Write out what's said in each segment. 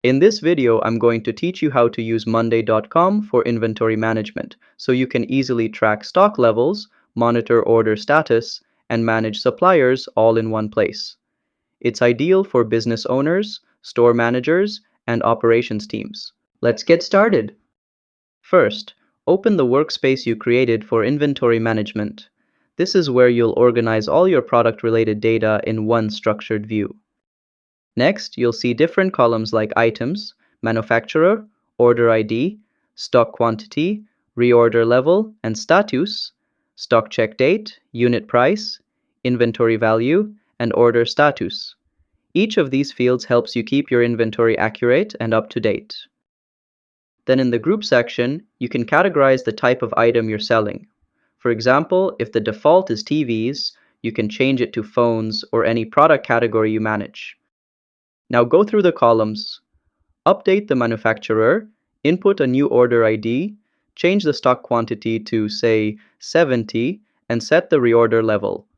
In this video, I'm going to teach you how to use Monday.com for inventory management so you can easily track stock levels, monitor order status, and manage suppliers all in one place. It's ideal for business owners, store managers, and operations teams. Let's get started. First, open the workspace you created for inventory management. This is where you'll organize all your product-related data in one structured view. Next, you'll see different columns like items, manufacturer, order ID, stock quantity, reorder level, and status, stock check date, unit price, inventory value, and order status. Each of these fields helps you keep your inventory accurate and up to date. Then in the group section, you can categorize the type of item you're selling. For example, if the default is TVs, you can change it to phones or any product category you manage. Now go through the columns. Update the manufacturer, input a new order ID, change the stock quantity to, say, 70, and set the reorder level.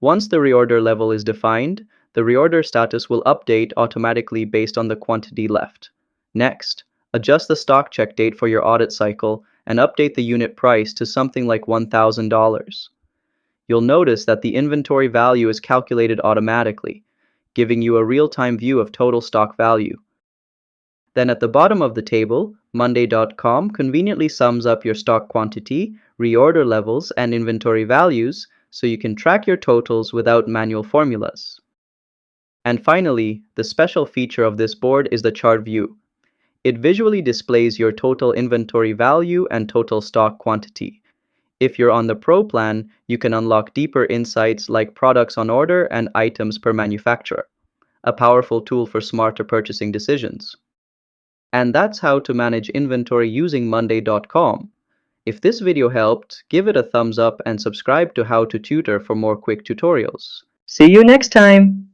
Once the reorder level is defined, the reorder status will update automatically based on the quantity left. Next, adjust the stock check date for your audit cycle and update the unit price to something like $1,000. You'll notice that the inventory value is calculated automatically, giving you a real-time view of total stock value. Then at the bottom of the table, Monday.com conveniently sums up your stock quantity, reorder levels, and inventory values so you can track your totals without manual formulas. And finally, the special feature of this board is the chart view. It visually displays your total inventory value and total stock quantity. If you're on the Pro plan, you can unlock deeper insights like products on order and items per manufacturer, a powerful tool for smarter purchasing decisions. And that's how to manage inventory using Monday.com. If this video helped, give it a thumbs up and subscribe to How to Tutor for more quick tutorials. See you next time!